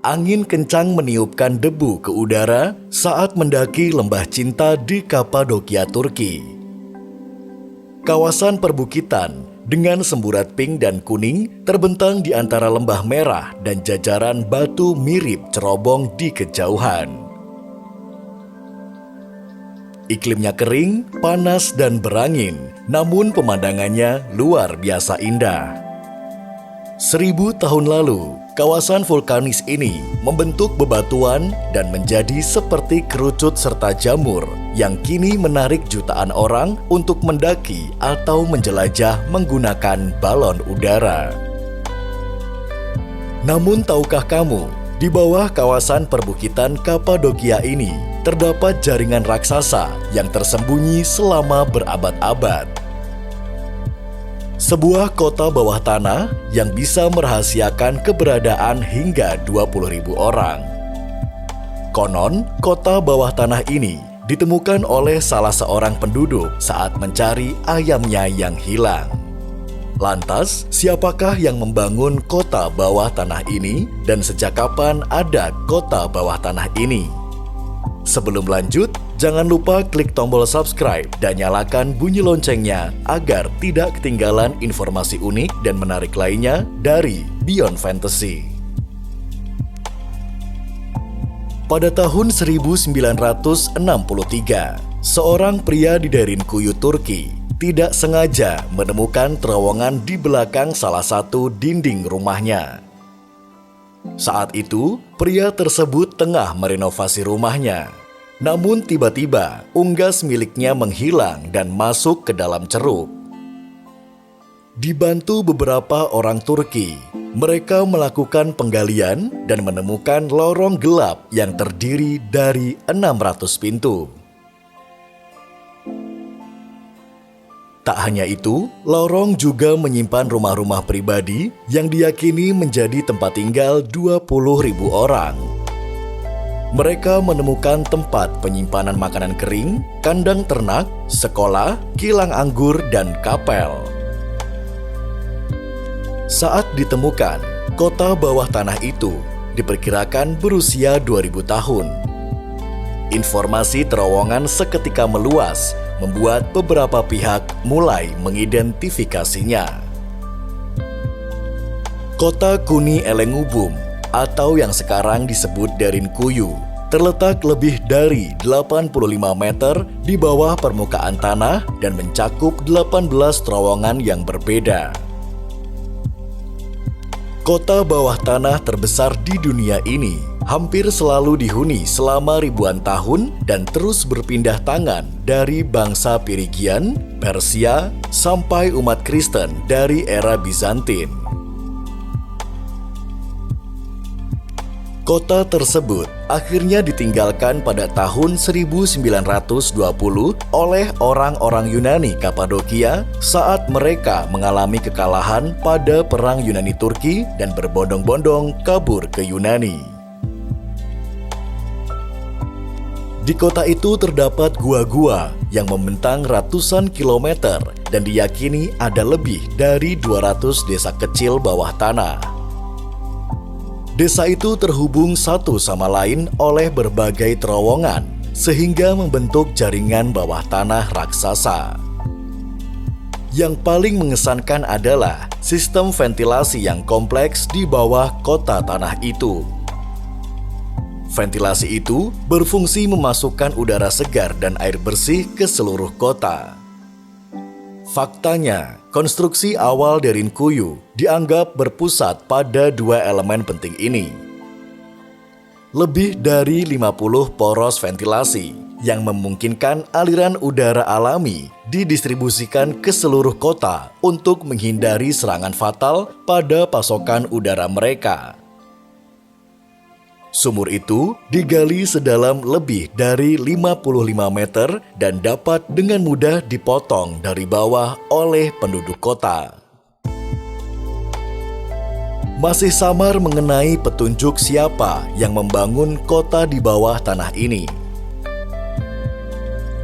Angin kencang meniupkan debu ke udara saat mendaki lembah cinta di Kapadokia, Turki. Kawasan perbukitan dengan semburat pink dan kuning terbentang di antara lembah merah dan jajaran batu mirip cerobong di kejauhan. Iklimnya kering, panas, dan berangin, namun pemandangannya luar biasa indah. 1000 tahun lalu, kawasan vulkanis ini membentuk bebatuan dan menjadi seperti kerucut serta jamur yang kini menarik jutaan orang untuk mendaki atau menjelajah menggunakan balon udara. Namun tahukah kamu, di bawah kawasan perbukitan Kapadokia ini terdapat jaringan raksasa yang tersembunyi selama berabad-abad. Sebuah kota bawah tanah yang bisa merahasiakan keberadaan hingga 20.000 orang. Konon, kota bawah tanah ini ditemukan oleh salah seorang penduduk saat mencari ayamnya yang hilang. Lantas, siapakah yang membangun kota bawah tanah ini dan sejak kapan ada kota bawah tanah ini? Sebelum lanjut, jangan lupa klik tombol subscribe dan nyalakan bunyi loncengnya agar tidak ketinggalan informasi unik dan menarik lainnya dari Beyond Fantasy. Pada tahun 1963, seorang pria di Derinkuyu, Turki, tidak sengaja menemukan terowongan di belakang salah satu dinding rumahnya. Saat itu, pria tersebut tengah merenovasi rumahnya. Namun tiba-tiba, unggas miliknya menghilang dan masuk ke dalam ceruk. Dibantu beberapa orang Turki, mereka melakukan penggalian dan menemukan lorong gelap yang terdiri dari 600 pintu. Tak hanya itu, lorong juga menyimpan rumah-rumah pribadi yang diyakini menjadi tempat tinggal 20.000 orang. Mereka menemukan tempat penyimpanan makanan kering, kandang ternak, sekolah, kilang anggur, dan kapel. Saat ditemukan, kota bawah tanah itu diperkirakan berusia 2000 tahun. Informasi terowongan seketika meluas, membuat beberapa pihak mulai mengidentifikasinya. Kota Kuni Elengubum atau yang sekarang disebut Derinkuyu terletak lebih dari 85 meter di bawah permukaan tanah dan mencakup 18 terowongan yang berbeda. Kota bawah tanah terbesar di dunia ini hampir selalu dihuni selama ribuan tahun dan terus berpindah tangan dari bangsa Phrygian, Persia, sampai umat Kristen dari era Bizantin. Kota tersebut akhirnya ditinggalkan pada tahun 1920 oleh orang-orang Yunani Kapadokia saat mereka mengalami kekalahan pada Perang Yunani-Turki dan berbondong-bondong kabur ke Yunani. Di kota itu terdapat gua-gua yang membentang ratusan kilometer dan diyakini ada lebih dari 200 desa kecil bawah tanah. Desa itu terhubung satu sama lain oleh berbagai terowongan, sehingga membentuk jaringan bawah tanah raksasa. Yang paling mengesankan adalah sistem ventilasi yang kompleks di bawah kota tanah itu. Ventilasi itu berfungsi memasukkan udara segar dan air bersih ke seluruh kota. Faktanya, konstruksi awal Derinkuyu dianggap berpusat pada dua elemen penting ini. Lebih dari 50 poros ventilasi yang memungkinkan aliran udara alami didistribusikan ke seluruh kota untuk menghindari serangan fatal pada pasokan udara mereka. Sumur itu digali sedalam lebih dari 55 meter dan dapat dengan mudah dipotong dari bawah oleh penduduk kota. Masih samar mengenai petunjuk siapa yang membangun kota di bawah tanah ini.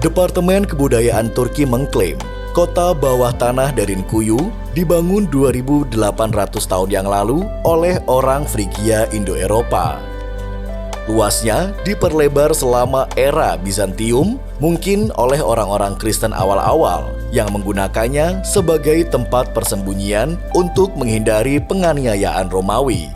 Departemen Kebudayaan Turki mengklaim kota bawah tanah Derinkuyu dibangun 2800 tahun yang lalu oleh orang Frigia Indo-Eropa. Luasnya diperlebar selama era Bizantium, mungkin oleh orang-orang Kristen awal-awal yang menggunakannya sebagai tempat persembunyian untuk menghindari penganiayaan Romawi.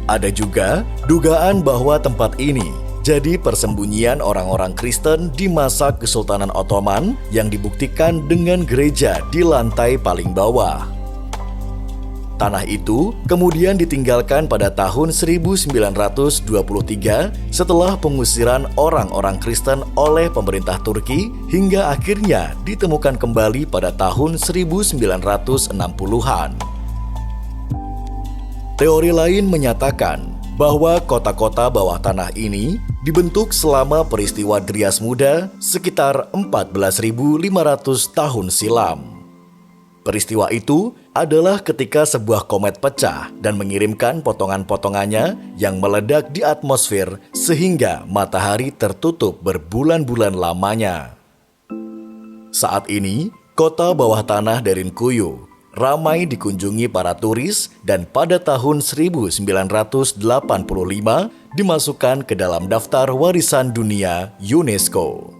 Ada juga dugaan bahwa tempat ini jadi persembunyian orang-orang Kristen di masa Kesultanan Ottoman yang dibuktikan dengan gereja di lantai paling bawah. Tanah itu kemudian ditinggalkan pada tahun 1923 setelah pengusiran orang-orang Kristen oleh pemerintah Turki hingga akhirnya ditemukan kembali pada tahun 1960-an. Teori lain menyatakan bahwa kota-kota bawah tanah ini dibentuk selama peristiwa Drias Muda sekitar 14.500 tahun silam. Peristiwa itu adalah ketika sebuah komet pecah dan mengirimkan potongan-potongannya yang meledak di atmosfer sehingga matahari tertutup berbulan-bulan lamanya. Saat ini, kota bawah tanah Derinkuyu ramai dikunjungi para turis dan pada tahun 1985 dimasukkan ke dalam daftar warisan dunia UNESCO.